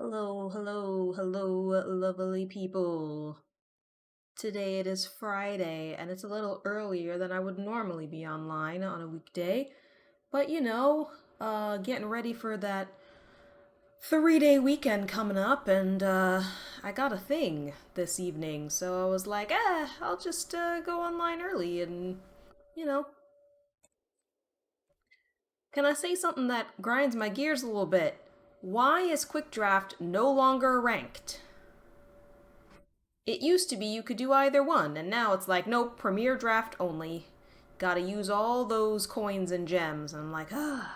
Hello, hello, hello, lovely people. Today it is Friday, and it's a little earlier than I would normally be online on a weekday. But getting ready for that 3-day weekend coming up, and I got a thing this evening, so I was like, I'll just go online early and, you know. Can I say something that grinds my gears a little bit? Why is Quick Draft no longer ranked? It used to be you could do either one, and now it's like, nope, Premier Draft only. Gotta use all those coins and gems. And I'm like, I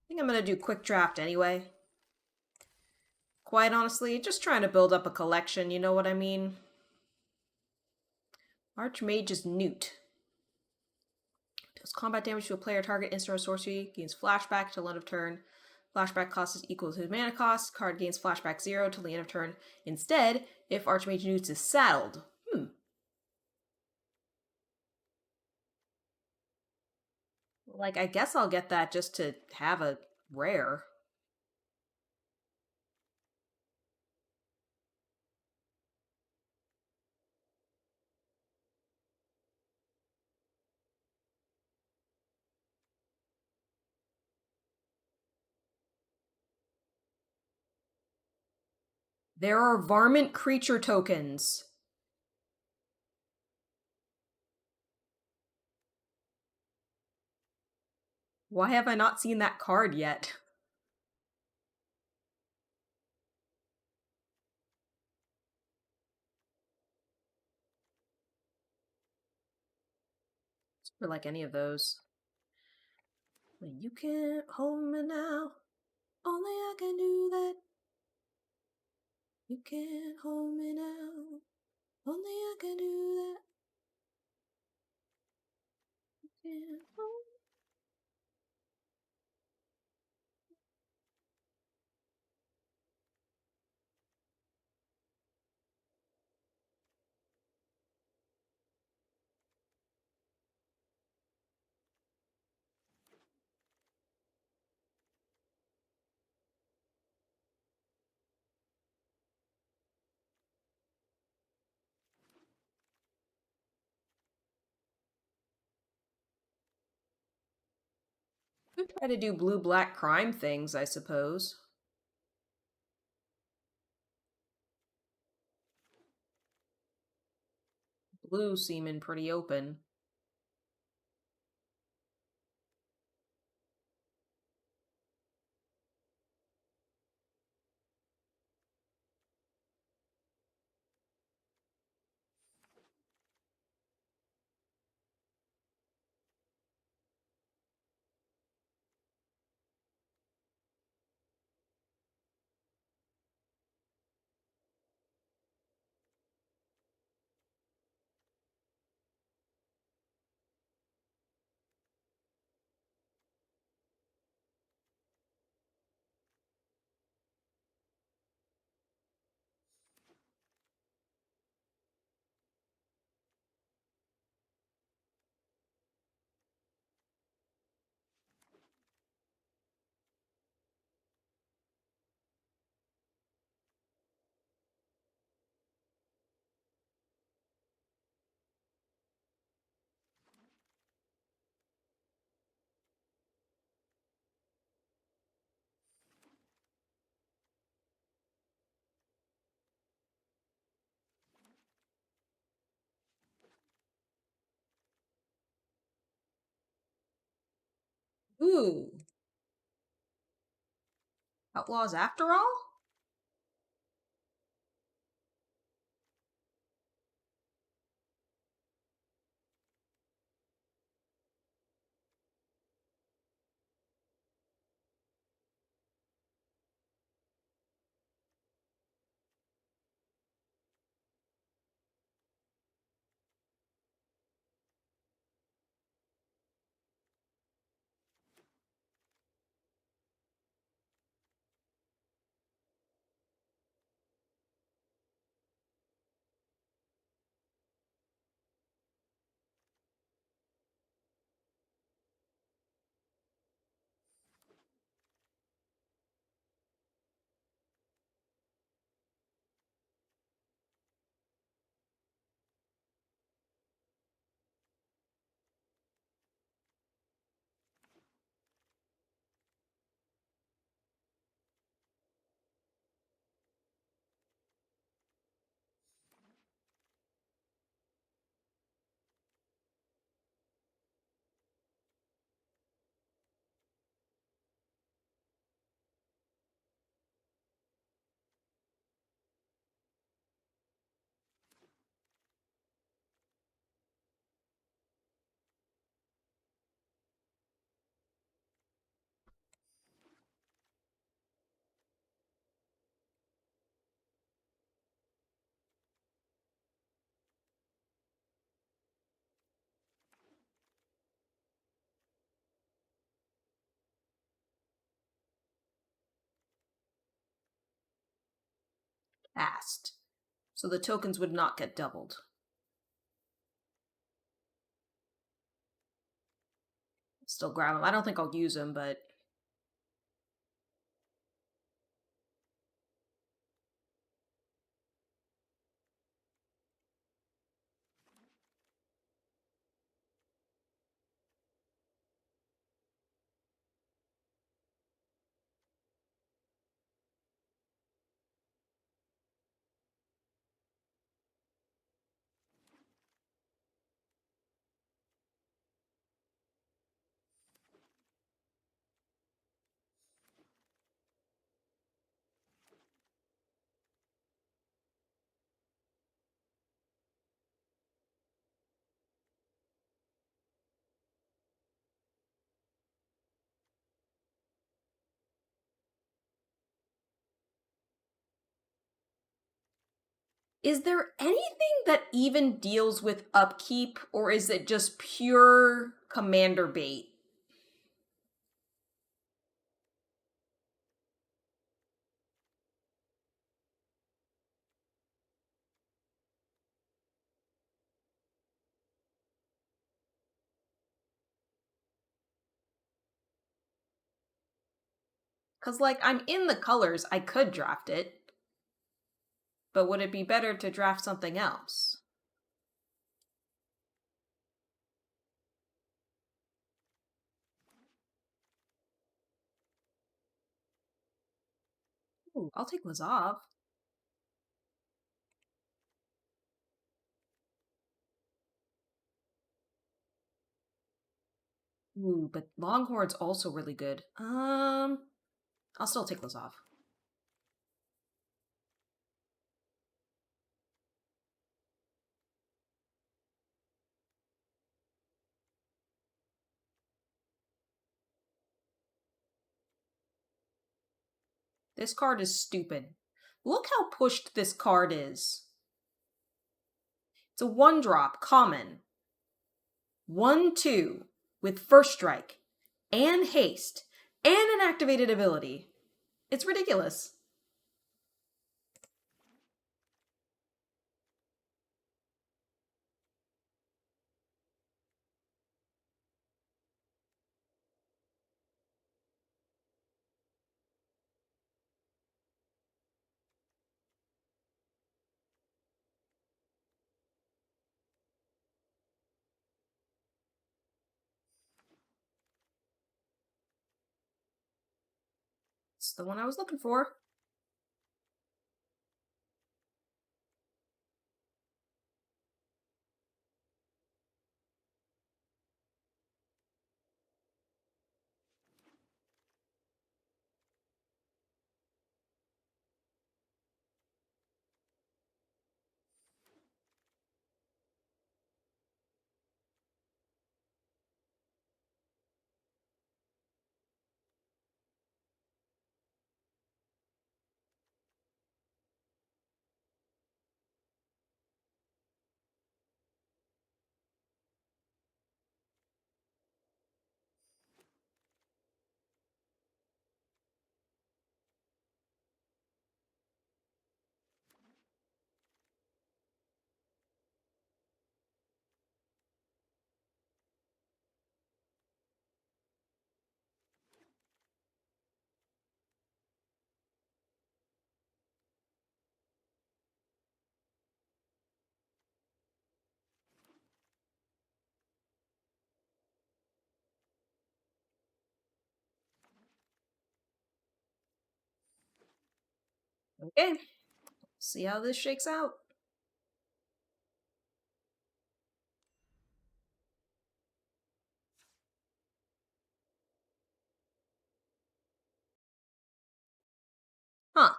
think I'm gonna do Quick Draft anyway. Quite honestly, just trying to build up a collection, you know what I mean? Archmage is Newt. Does combat damage to a player target instant or sorcery, gains flashback till end of turn. Flashback cost is equal to mana cost. Card gains flashback 0 till the end of turn. Instead, if Archmage Newt is saddled. Like, I guess I'll get that just to have a rare. There are varmint creature tokens. Why have I not seen that card yet? For like any of those. You can't hold me now. Only I can do that. You can't hold me now. Only I can do that. You can't hold me. Try to do blue-black crime things, I suppose. Blue seeming pretty open. Ooh. Outlaws after all? asked, so the tokens would not get doubled. Still grab them. I don't think I'll use them, but... Is there anything that even deals with upkeep, or is it just pure commander bait? Because, like, I'm in the colors, I could draft it. But would it be better to draft something else? Ooh, I'll take Lazov. Ooh, but Longhorn's also really good. I'll still take Lazov. This card is stupid. Look how pushed this card is. It's a 1-drop, common. 1/2, with first strike, and haste, and an activated ability. It's ridiculous. It's the one I was looking for. Okay, see how this shakes out. Huh.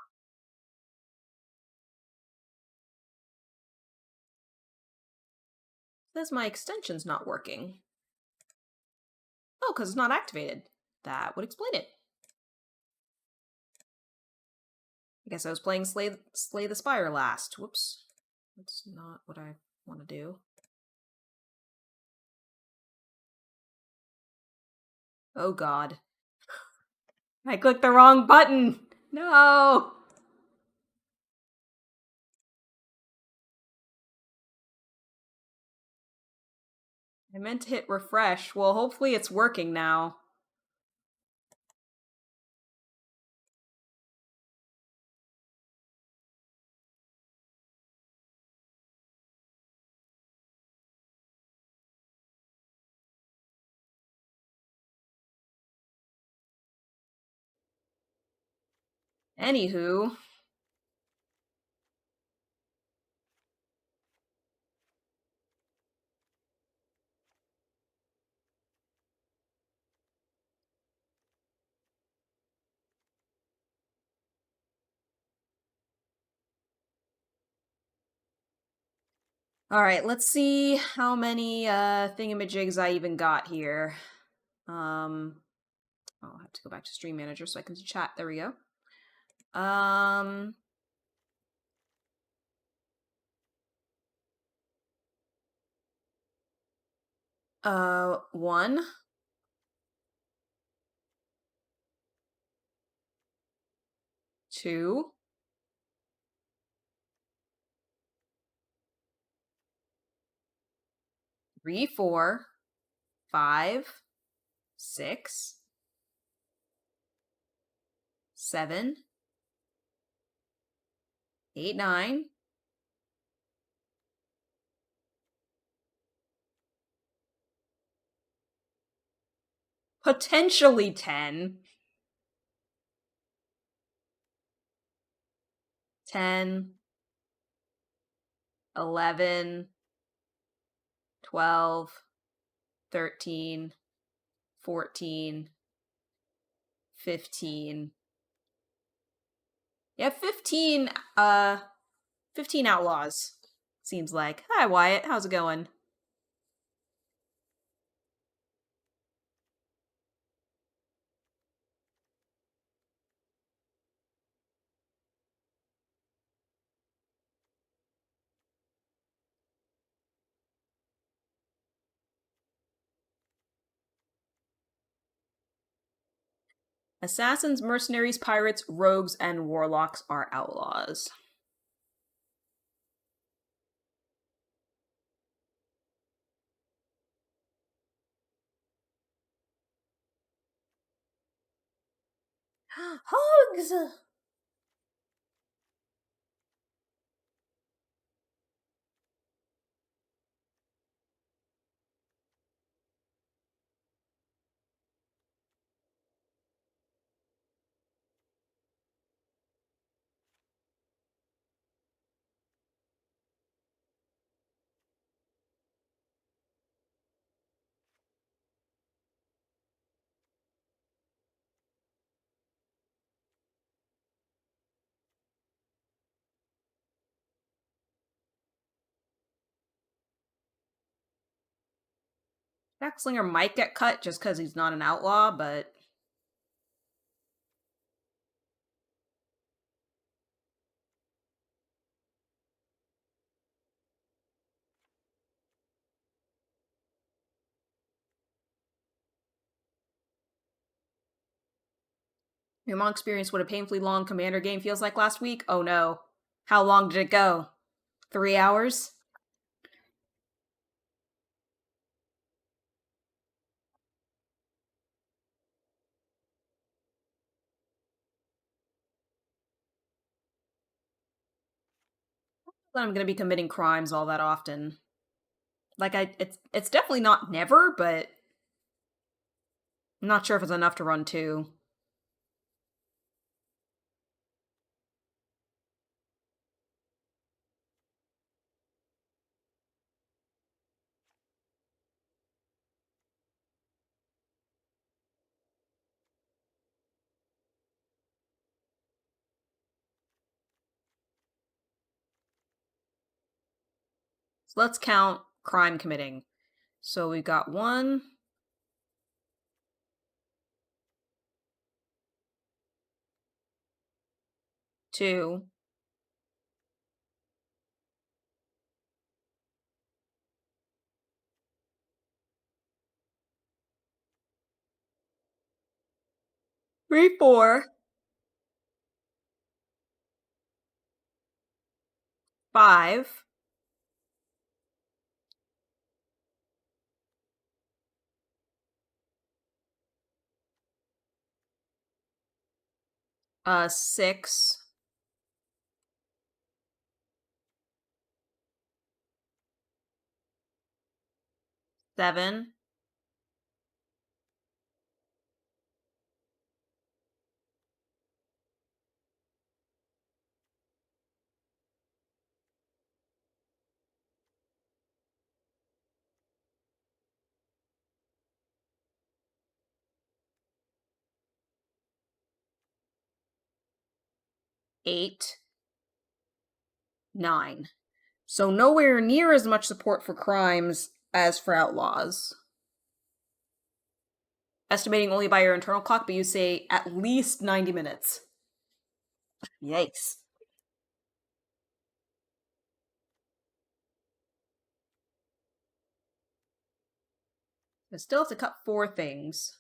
Says my extension's not working. Oh, because it's not activated. That would explain it. I guess I was playing Slay the Spire last. Whoops. That's not what I want to do. Oh god. I clicked the wrong button! No! I meant to hit refresh. Well, hopefully it's working now. Anywho. All right, let's see how many thingamajigs I even got here. I'll have to go back to Stream Manager so I can chat. There we go. Um, 1, 2, 3, 4, 5, 6, 7, 8, 9, potentially 10. 10, 11, 12, 13, 14, 15. Yeah, 15 15 outlaws. Seems like. Hi Wyatt, how's it going? Assassins, mercenaries, pirates, rogues, and warlocks are outlaws. Hugs! Jackslinger might get cut just because he's not an outlaw, but your mom experienced what a painfully long commander game feels like last week? Oh no. How long did it go? 3 hours? I'm gonna be committing crimes all that often. Like it's definitely not never, but I'm not sure if it's enough to run 2. So let's count crime committing. So we got 1, 2, 3, 4, 5, 6, 7, 8, 9. So nowhere near as much support for crimes as for outlaws. Estimating only by your internal clock, but you say at least 90 minutes. Yikes. I still have to cut 4 things.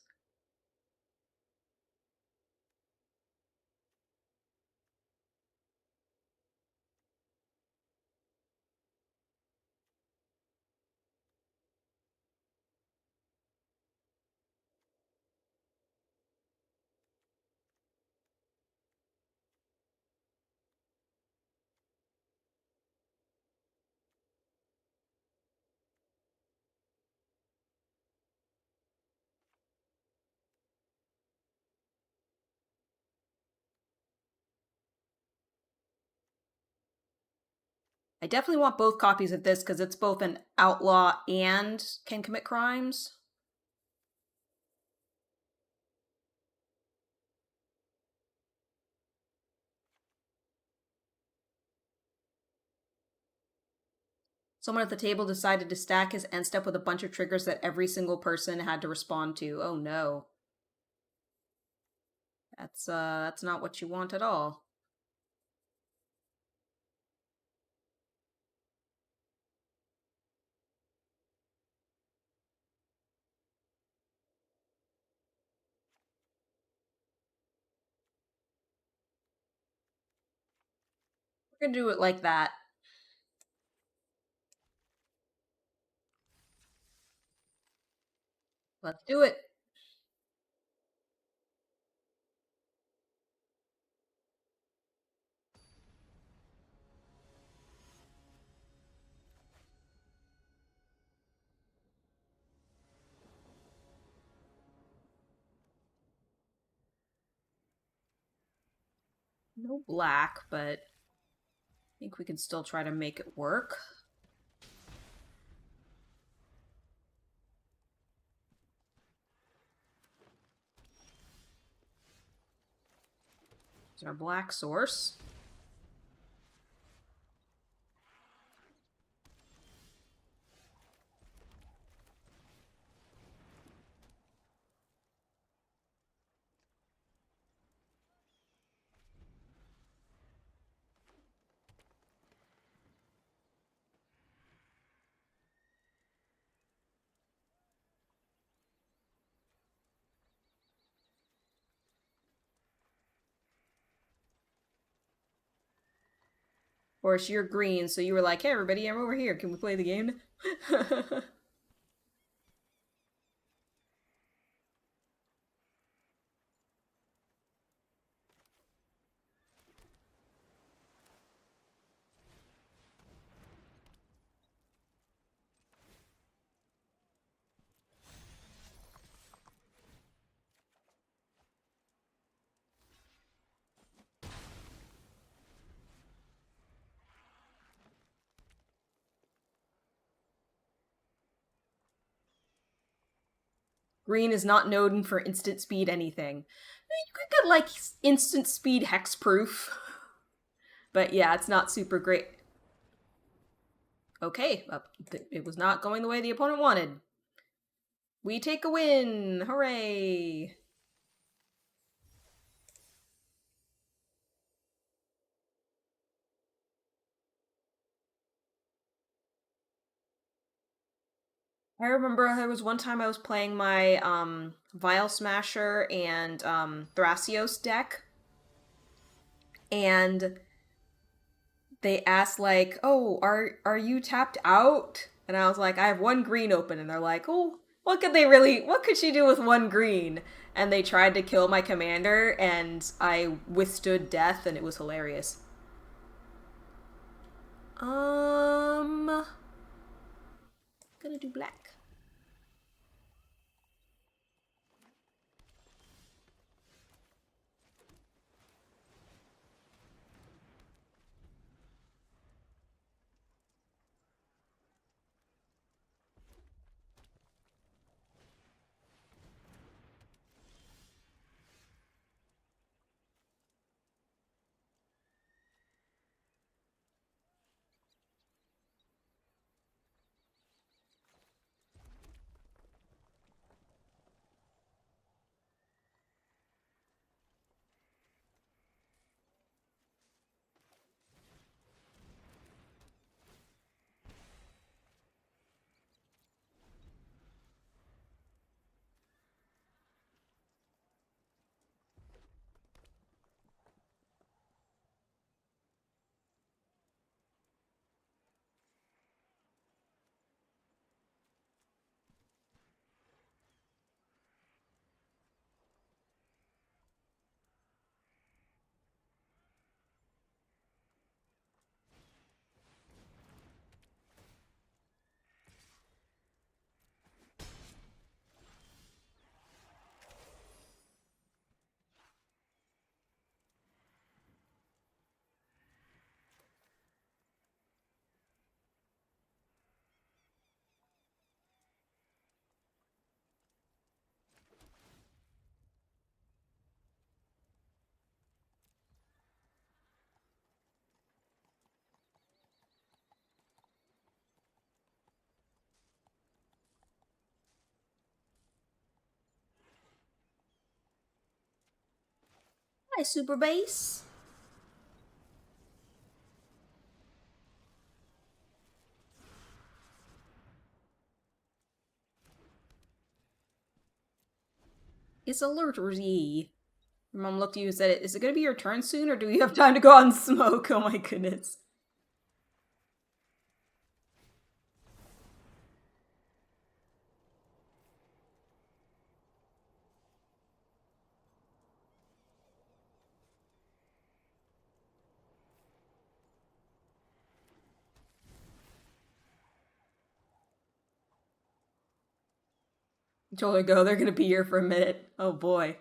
I definitely want both copies of this because it's both an outlaw and can commit crimes. Someone at the table decided to stack his end step with a bunch of triggers that every single person had to respond to. Oh no. That's not what you want at all. We're gonna do it like that. Let's do it. No black, but I think we can still try to make it work. There's our black source. Of course, you're green, so you were like, hey everybody, I'm over here. Can we play the game? Green is not known for instant speed anything. You could get like instant speed hexproof. But yeah, it's not super great. Okay, it was not going the way the opponent wanted. We take a win! Hooray! I remember there was one time I was playing my Vial Smasher and Thrasios deck, and they asked like, "Oh, are you tapped out?" And I was like, "I have 1 green open," and they're like, "Oh, what could she do with 1 green?" and they tried to kill my commander, and I withstood death, and it was hilarious. Gonna do black. Hi, Super Base. It's alertery. Your mom looked at you and said, "Is it gonna be your turn soon, or do you have time to go out and smoke?" Oh my goodness. You told her to go, they're gonna be here for a minute. Oh boy.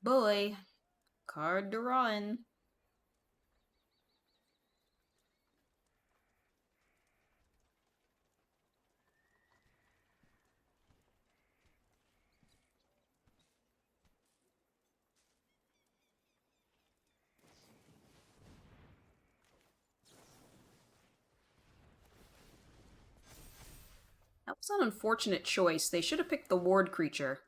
Boy. Card to run. That was an unfortunate choice. They should have picked the ward creature.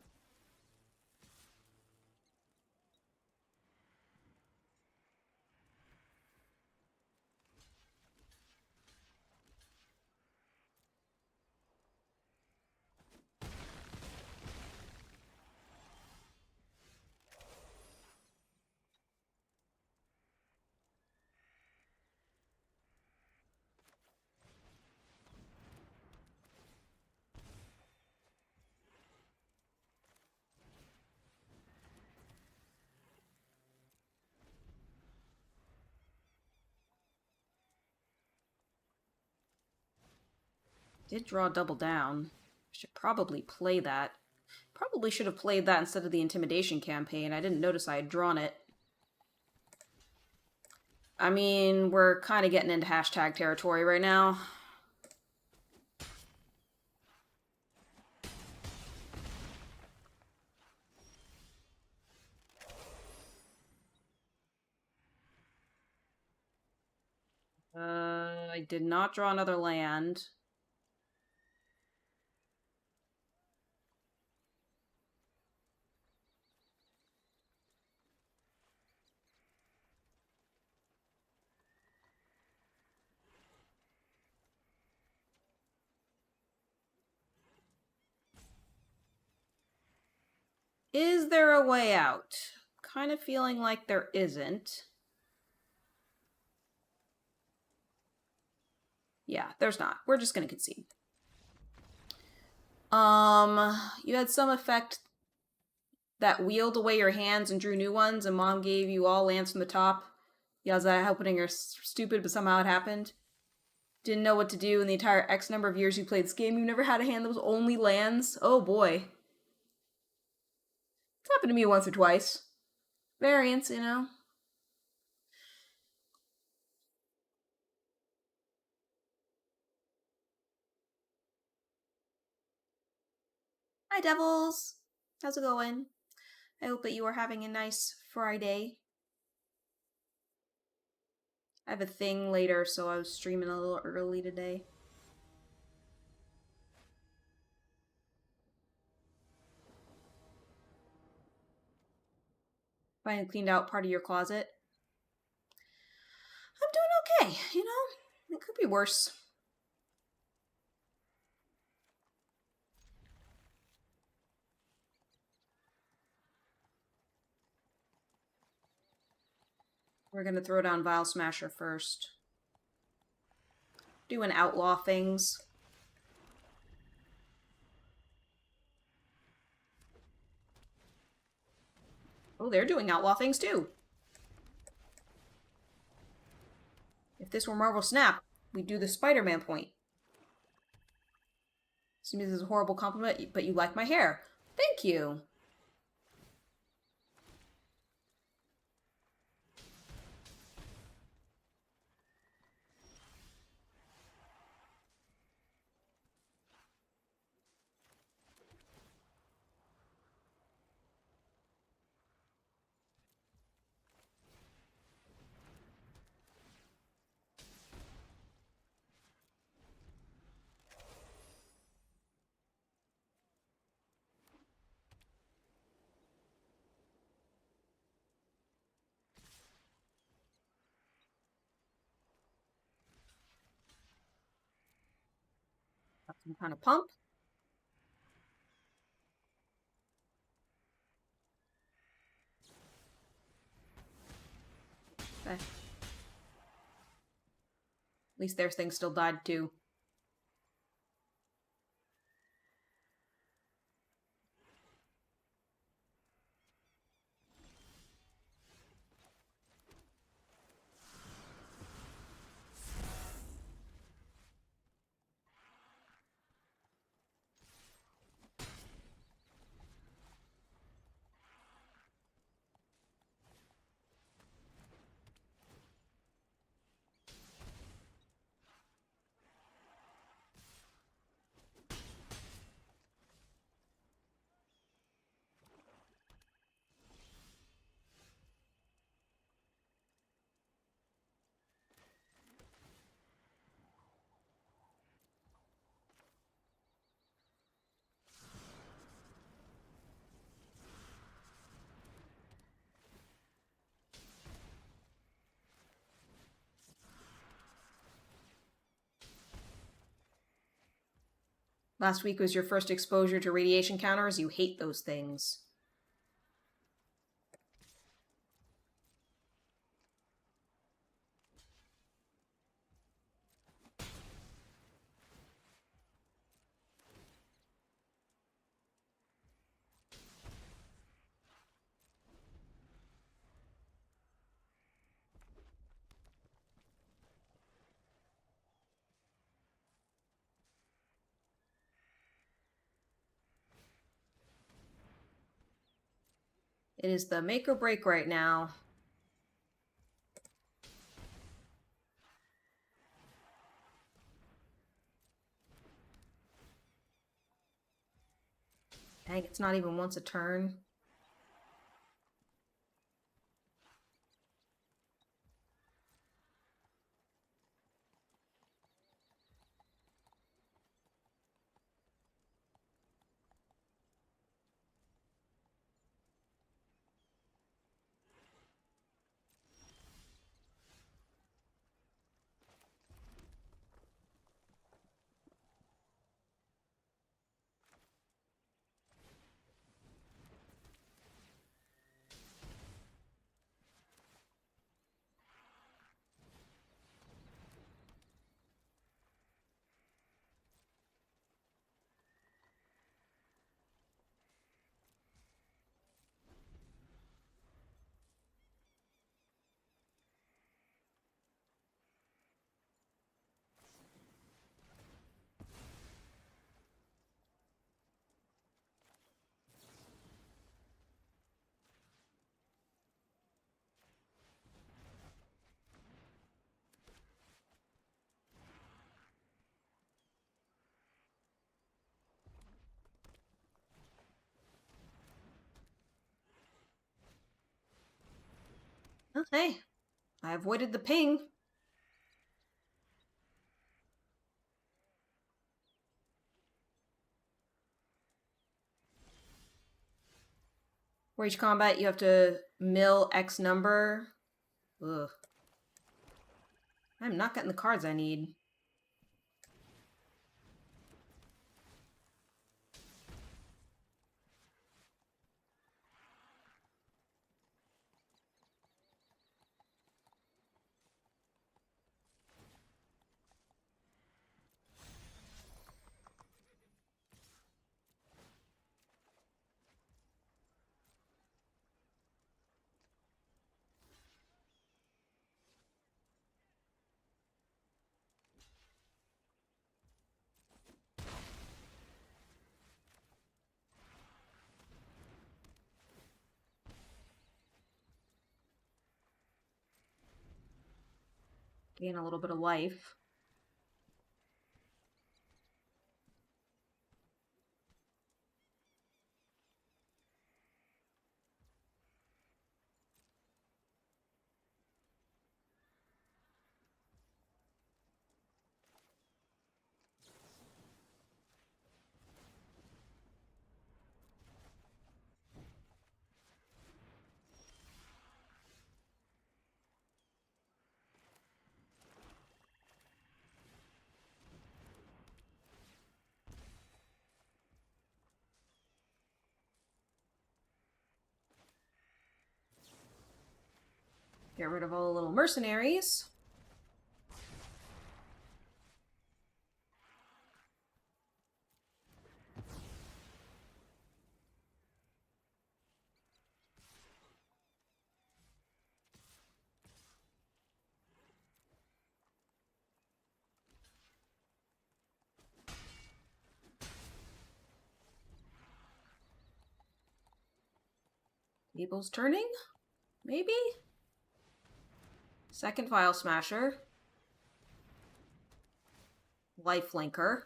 Did draw double down. Should probably play that. Probably should have played that instead of the intimidation campaign. I didn't notice I had drawn it. I mean, we're kind of getting into hashtag territory right now. I did not draw another land. Is there a way out? Kind of feeling like there isn't. Yeah, there's not. We're just gonna concede. You had some effect that wheeled away your hands and drew new ones, and Mom gave you all lands from the top. Yeah, was that opening are stupid, but somehow it happened. Didn't know what to do in the entire X number of years you played this game. You never had a hand that was only lands. Oh boy. It's happened to me once or twice. Variance, you know. Hi, Devils. How's it going? I hope that you are having a nice Friday. I have a thing later, so I was streaming a little early today. Finally cleaned out part of your closet. I'm doing okay, you know? It could be worse. We're gonna throw down Vile Smasher first. Doing outlaw things. Oh, they're doing outlaw things too. If this were Marvel Snap, we'd do the Spider-Man point. Seems this is a horrible compliment, but you like my hair. Thank you. Got some kind of pump. Okay. At least their thing still died too. Last week was your first exposure to radiation counters. You hate those things. It is the make or break right now. Dang, it's not even once a turn. Oh, hey, I avoided the ping. For each combat, you have to mill X number. Ugh. I'm not getting the cards I need. Gain a little bit of life. Get rid of all the little mercenaries. Abel's turning? Maybe? Second File Smasher. Lifelinker.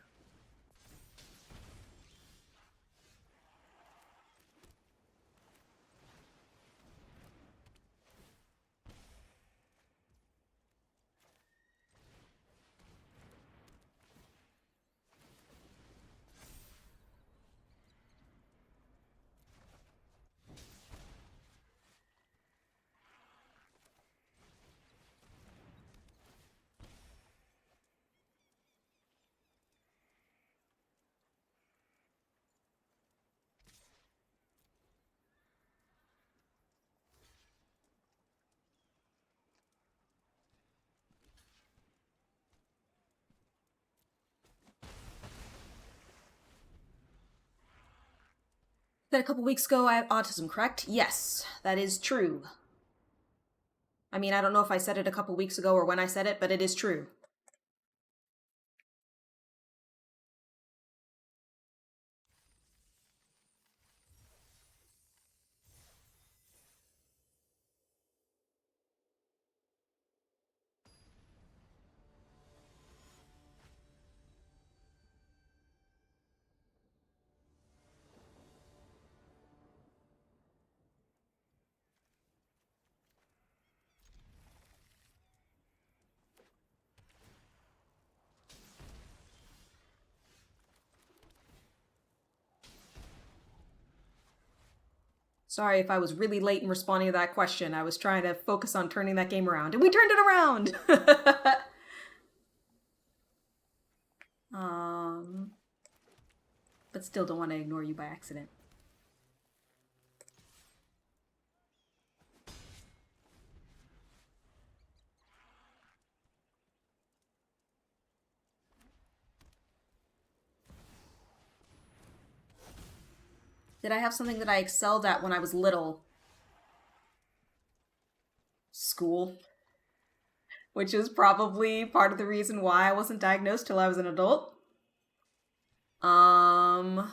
Said a couple weeks ago I have autism, correct? Yes, that is true. I mean, I don't know if I said it a couple weeks ago or when I said it, but it is true. Sorry if I was really late in responding to that question. I was trying to focus on turning that game around, and we turned it around! um, but still don't want to ignore you by accident. Did I have something that I excelled at when I was little? School. Which is probably part of the reason why I wasn't diagnosed till I was an adult. Um...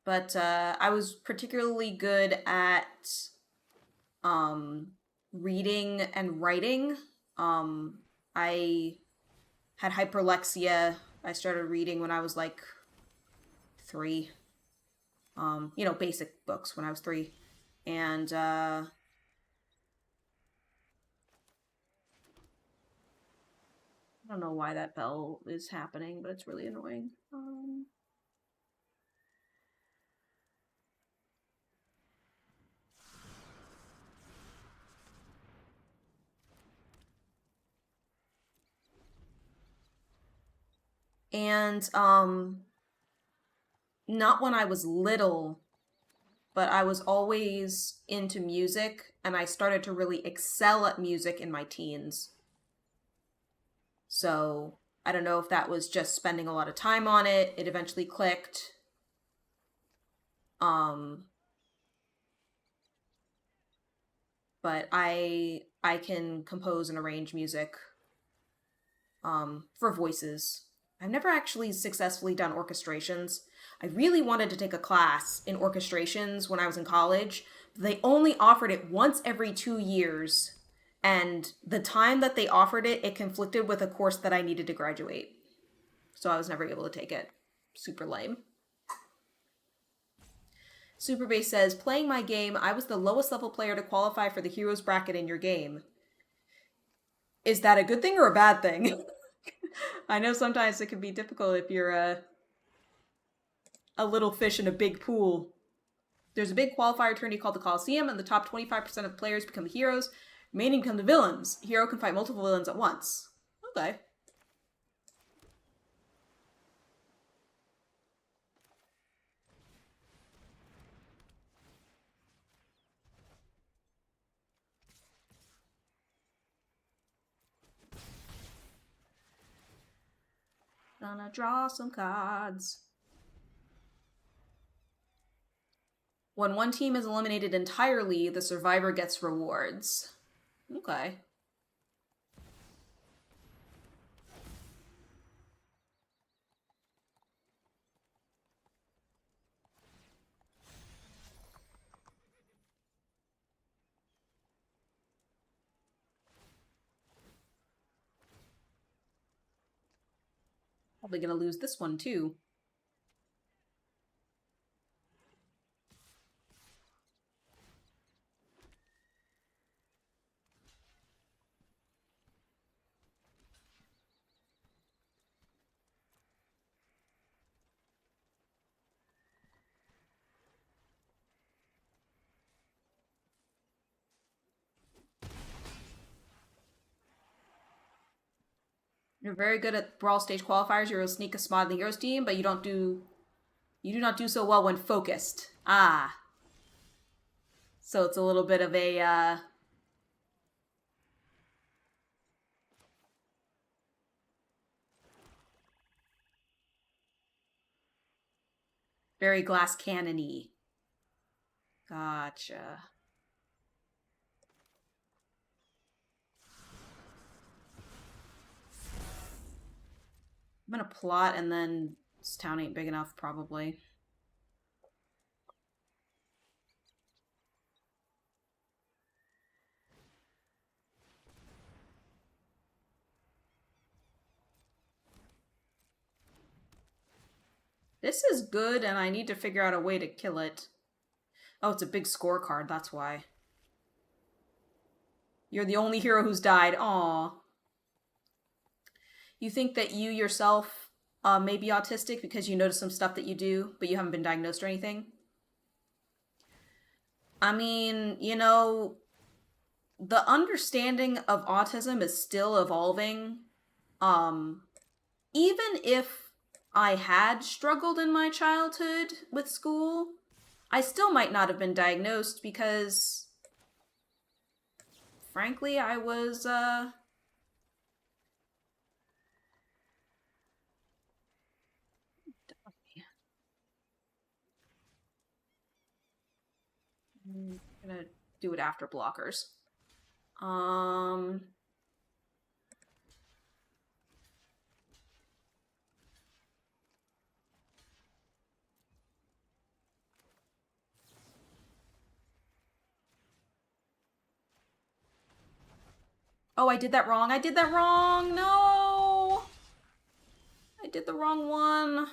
But I was particularly good at um, reading and writing. I had hyperlexia. I started reading when I was like 3. Basic books when I was 3. And I don't know why that bell is happening, but it's really annoying. And not when I was little, but I was always into music, and I started to really excel at music in my teens. So I don't know if that was just spending a lot of time on it. It eventually clicked. Um, but I can compose and arrange music for voices. I've never actually successfully done orchestrations. I really wanted to take a class in orchestrations when I was in college. They only offered it once every 2 years, and the time that they offered it, it conflicted with a course that I needed to graduate. So I was never able to take it. Super lame. Superbase says, playing my game, I was the lowest level player to qualify for the heroes bracket in your game. Is that a good thing or a bad thing? I know sometimes it can be difficult if you're a little fish in a big pool. There's a big qualifier tourney called the Coliseum, and the top 25% of players become the heroes, remaining become the villains. A hero can fight multiple villains at once. Okay. Gonna draw some cards. When one team is eliminated entirely, the survivor gets rewards. Okay. Probably gonna lose this one too. You're very good at Brawl Stage qualifiers. You're a sneak a spot in the Heroes team, but you do not do so well when focused. Ah. So it's a little bit of a very glass cannon-y. Gotcha. I'm gonna plot and then this town ain't big enough, probably. This is good, and I need to figure out a way to kill it. Oh, it's a big scorecard, that's why. You're the only hero who's died. Aw. You think that you yourself may be autistic because you notice some stuff that you do, but you haven't been diagnosed or anything? I mean, the understanding of autism is still evolving. Um, Even if I had struggled in my childhood with school, I still might not have been diagnosed because, frankly, I was, I'm gonna do it after blockers. Um, oh, I did that wrong. I did that wrong. No! I did the wrong one.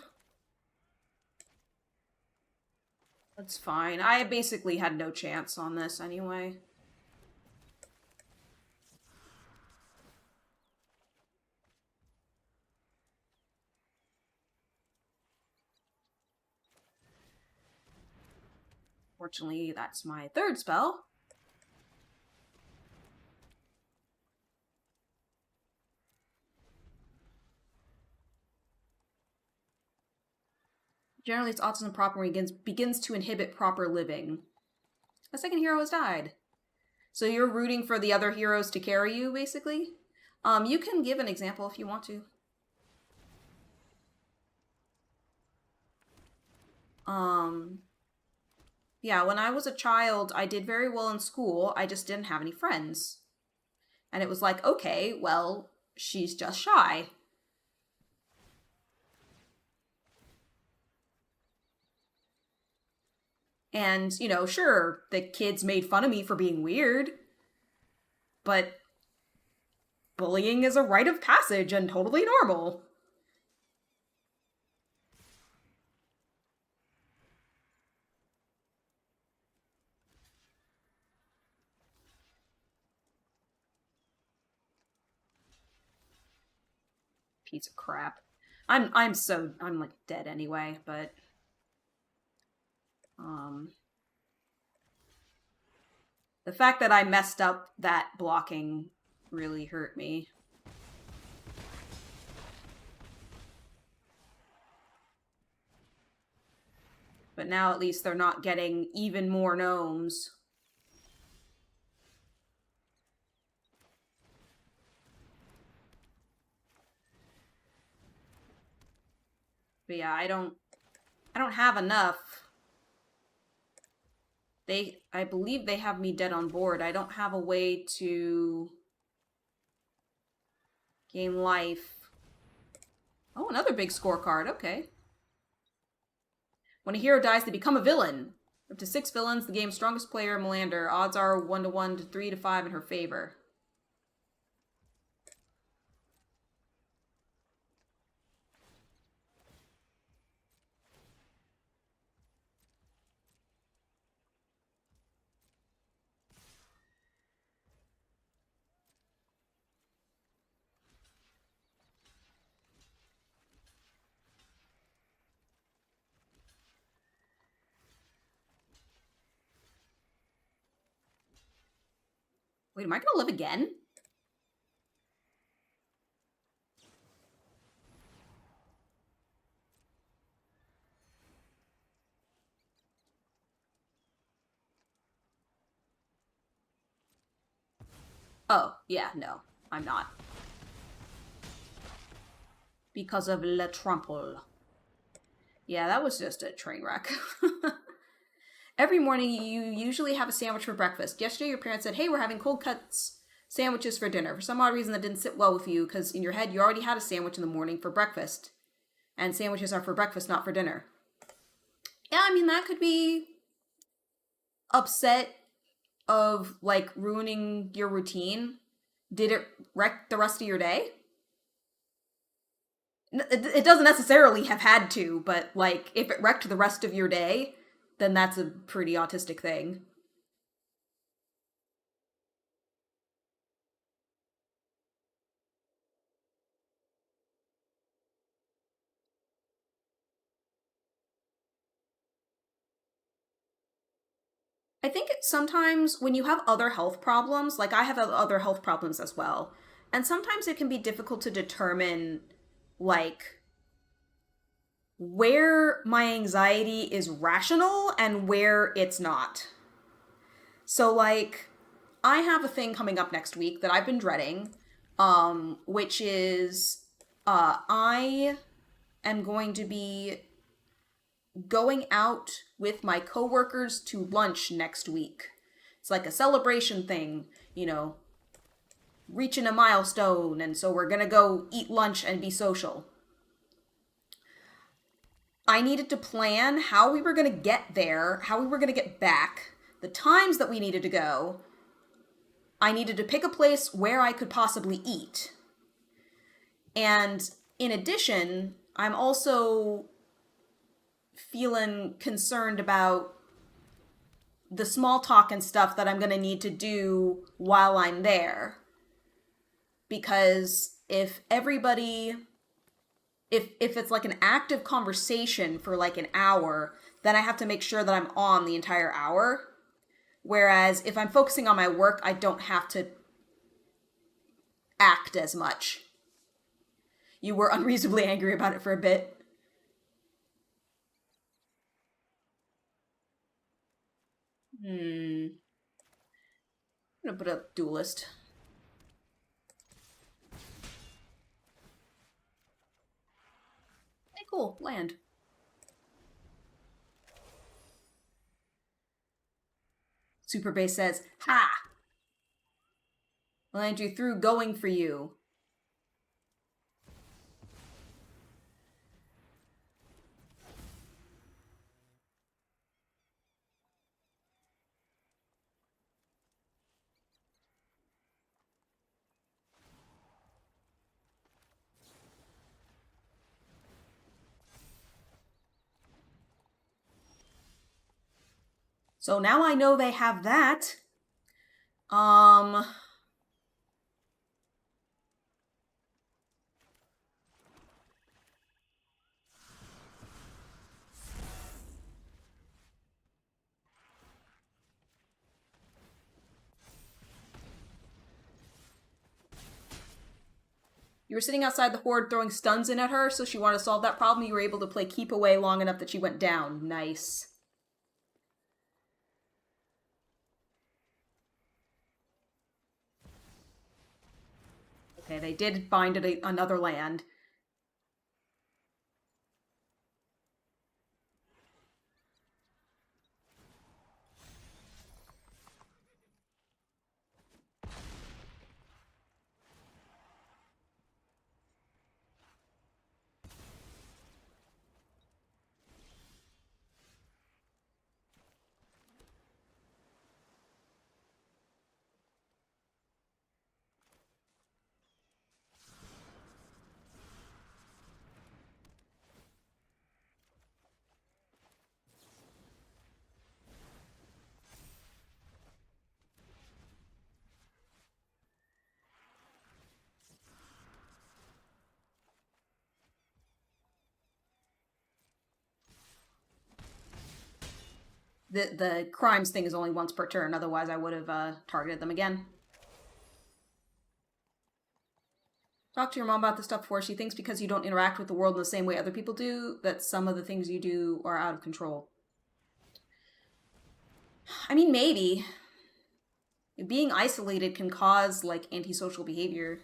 That's fine. I basically had no chance on this anyway. Fortunately, that's my third spell. Generally, its autism proper begins to inhibit proper living. The second hero has died. So you're rooting for the other heroes to carry you, basically? You can give an example if you want to. Yeah, when I was a child, I did very well in school. I just didn't have any friends. And it was like, okay, well, she's just shy. And, sure, the kids made fun of me for being weird, but bullying is a rite of passage and totally normal. Piece of crap. I'm like dead anyway, but the fact that I messed up that blocking really hurt me. But now at least they're not getting even more gnomes. But yeah, I don't have enough. I believe they have me dead on board. I don't have a way to gain life. Oh, another big scorecard. Okay. When a hero dies, they become a villain. Up to 6 villains, the game's strongest player, Melander. Odds are 1-1 to 3-5 in her favor. Wait, am I gonna live again? Oh, yeah, no, I'm not. Because of Le Trample. Yeah, that was just a train wreck. Every morning, you usually have a sandwich for breakfast. Yesterday, your parents said, hey, we're having cold cuts sandwiches for dinner. For some odd reason, that didn't sit well with you, because in your head, you already had a sandwich in the morning for breakfast. And sandwiches are for breakfast, not for dinner. Yeah, I mean, that could be upset of, like, ruining your routine. Did it wreck the rest of your day? It doesn't necessarily have had to, but, like, if it wrecked the rest of your day, then that's a pretty autistic thing. I think sometimes when you have other health problems, like I have other health problems as well, and sometimes it can be difficult to determine, like, where my anxiety is rational and where it's not. So, like, I have a thing coming up next week that I've been dreading, which is I am going to be going out with my coworkers to lunch next week. It's like a celebration thing, you know, reaching a milestone, and so we're gonna go eat lunch and be social. I needed to plan how we were gonna get there, how we were gonna get back, the times that we needed to go. I needed to pick a place where I could possibly eat. And in addition, I'm also feeling concerned about the small talk and stuff that I'm going to need to do while I'm there. Because if everybody, if it's like an active conversation for like an hour, then I have to make sure that I'm on the entire hour. Whereas if I'm focusing on my work, I don't have to act as much. You were unreasonably angry about it for a bit. I'm gonna put a duelist. Hey, cool, land. Super Base says, "Ha! Land you through going for you." So now I know they have that. Um, you were sitting outside the horde throwing stuns in at her, so she wanted to solve that problem. You were able to play keep away long enough that she went down. Nice. Okay, they did bind another land. The crimes thing is only once per turn, otherwise I would have targeted them again. Talk to your mom about this stuff before. She thinks because you don't interact with the world in the same way other people do, that some of the things you do are out of control. I mean, maybe. Being isolated can cause, like, antisocial behavior.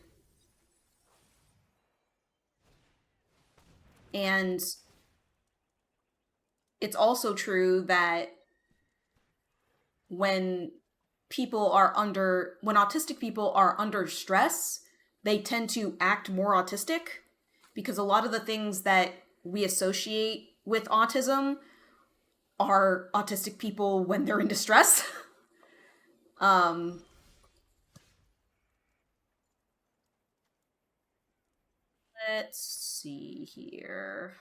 And it's also true that when when autistic people are under stress, they tend to act more autistic because a lot of the things that we associate with autism are autistic people when they're in distress. um, let's see here.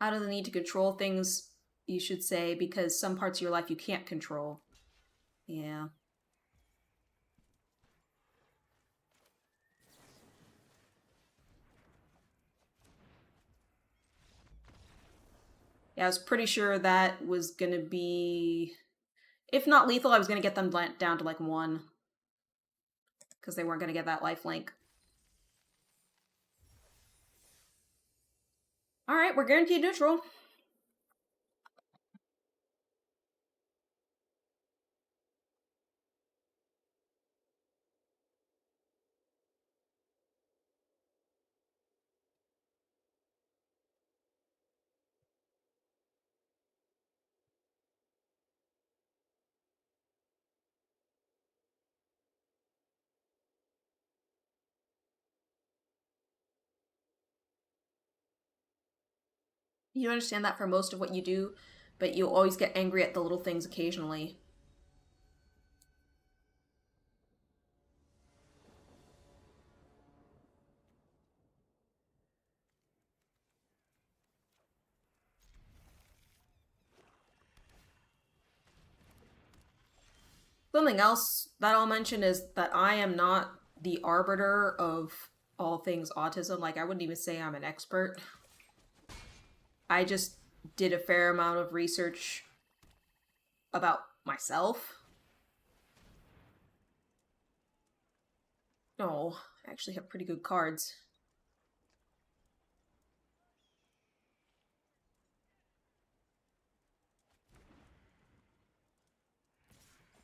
Out of the need to control things, you should say, because some parts of your life you can't control. Yeah. Yeah, I was pretty sure that was gonna be... If not lethal, I was gonna get them down to like 1. Because they weren't gonna get that life link. Alright, we're guaranteed neutral. You understand that for most of what you do, but you always get angry at the little things occasionally. Something else that I'll mention is that I am not the arbiter of all things autism. Like, I wouldn't even say I'm an expert. I just did a fair amount of research about myself. No, I actually have pretty good cards.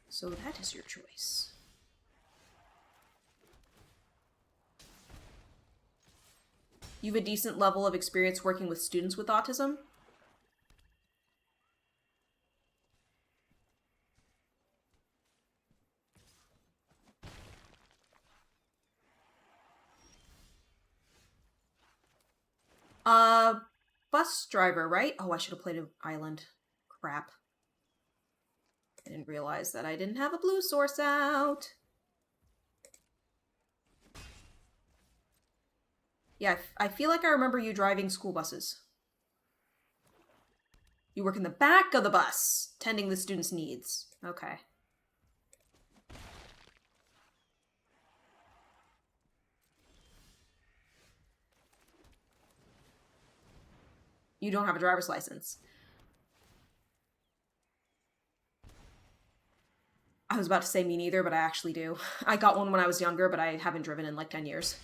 So that is your choice. You have a decent level of experience working with students with autism? Uh, bus driver, right? Oh, I should have played an island. Crap. I didn't realize that I didn't have a blue source out. Yeah, I feel like I remember you driving school buses. You work in the back of the bus, tending the students' needs. Okay. You don't have a driver's license. I was about to say me neither, but I actually do. I got one when I was younger, but I haven't driven in like 10 years.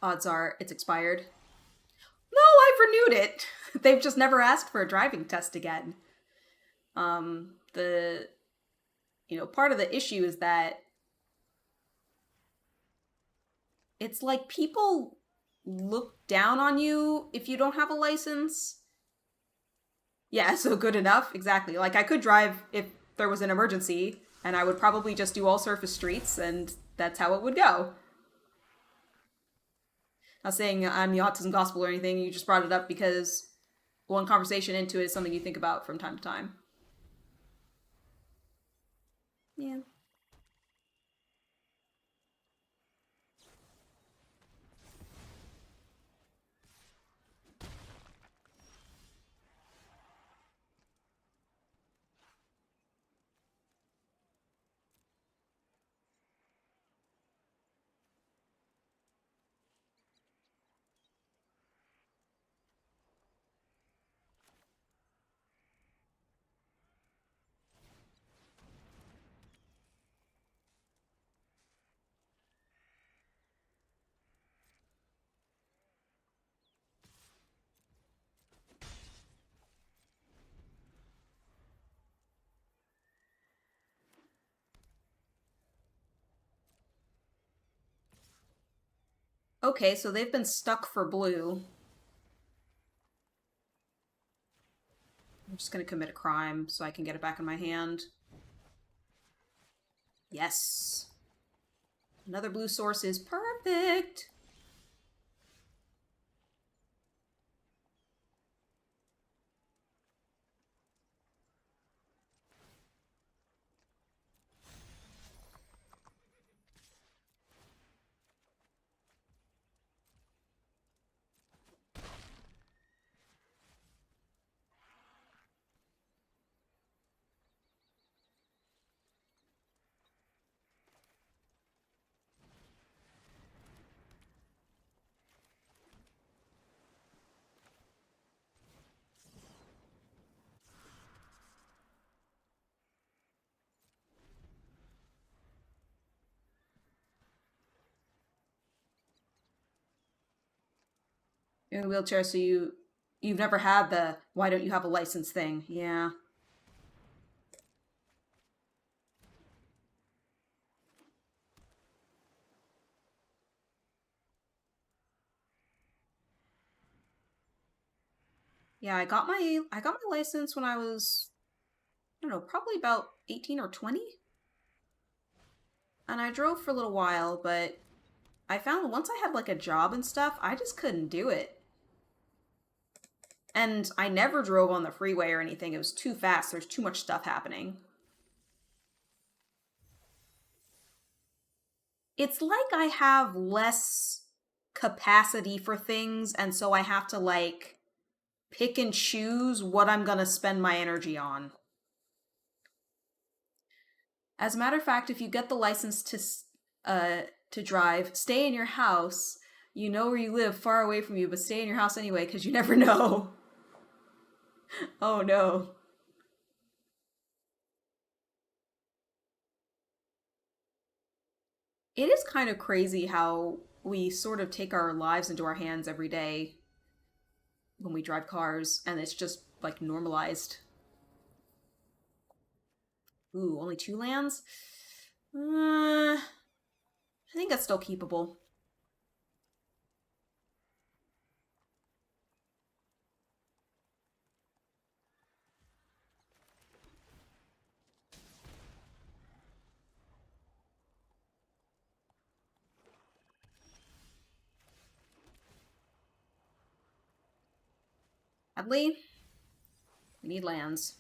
Odds are it's expired. No, I've renewed it. They've just never asked for a driving test again. The part of the issue is that it's like people look down on you if you don't have a license. Yeah, so good enough. Exactly. Like, I could drive if there was an emergency, and I would probably just do all surface streets, and that's how it would go. Not saying I'm the autism gospel or anything, you just brought it up because one conversation into it is something you think about from time to time. Yeah. Okay, so they've been stuck for blue. I'm just gonna commit a crime so I can get it back in my hand. Yes. Another blue source is perfect. You're in a wheelchair, so you've never had the why don't you have a license thing. Yeah. Yeah, I got my license when I was, I don't know, probably about 18 or 20. And I drove for a little while, but I found once I had like a job and stuff, I just couldn't do it. And I never drove on the freeway or anything. It was too fast. There's too much stuff happening. It's like I have less capacity for things, and so I have to like pick and choose what I'm gonna spend my energy on. As a matter of fact, if you get the license to drive, stay in your house. You know where you live, far away from you, but stay in your house anyway because you never know. Oh no. It is kind of crazy how we sort of take our lives into our hands every day when we drive cars, and it's just like normalized. Ooh, only two lands? I think that's still keepable. Sadly, we need lands.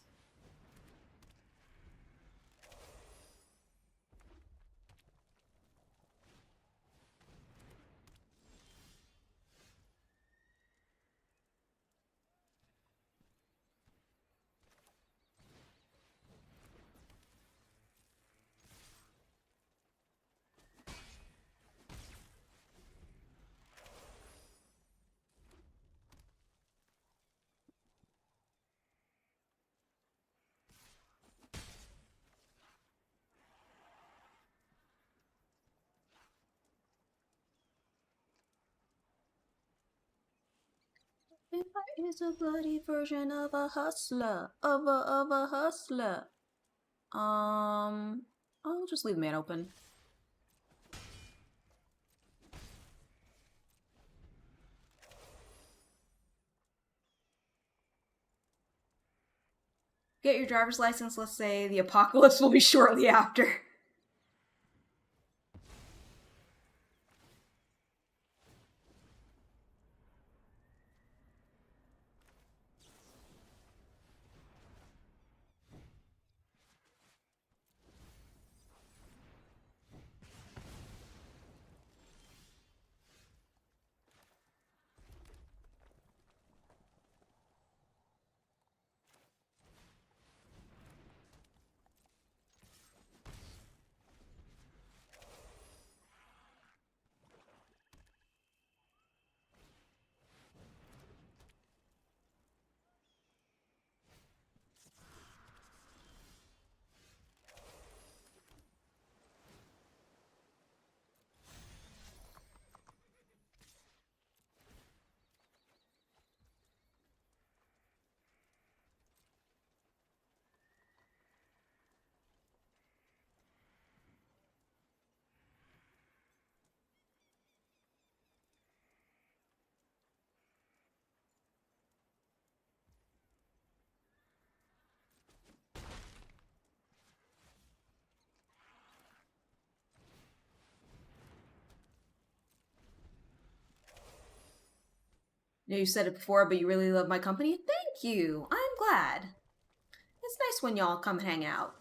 Vampire is a bloody version of a hustler. Of a hustler. I'll just leave man open. Get your driver's license, let's say the apocalypse will be shortly after. You know, you said it before, but you really love my company? Thank you. I'm glad. It's nice when y'all come hang out.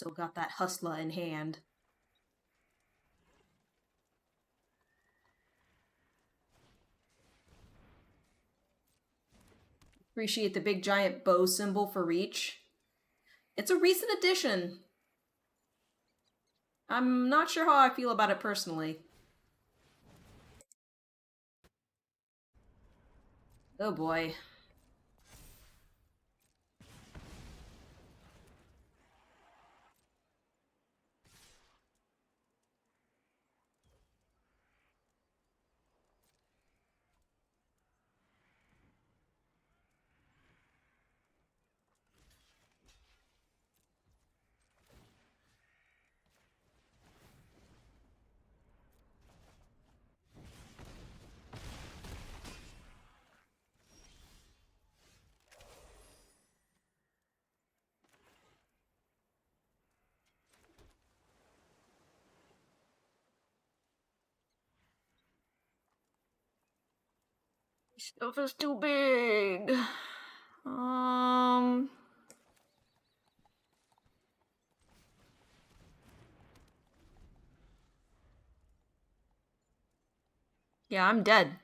Still got that hustler in hand. Appreciate the big giant bow symbol for reach. It's a recent addition. I'm not sure how I feel about it personally. Oh boy. Stuff is too big. Yeah, I'm dead.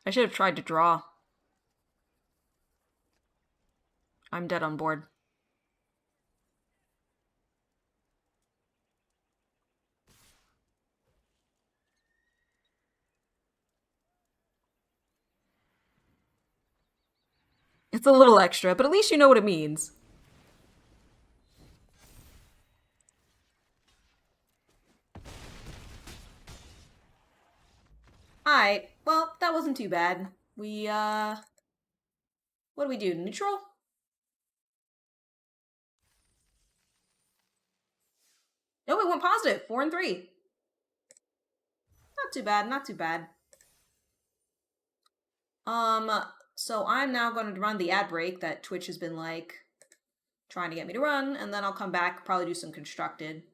I should have tried to draw. I'm dead on board. It's a little extra, but at least you know what it means. Alright, well, that wasn't too bad. We, what do we do? Neutral? No, we went positive. 4 and 3. Not too bad, not too bad. So I'm now going to run the ad break that Twitch has been, like, trying to get me to run, and then I'll come back, probably do some constructed.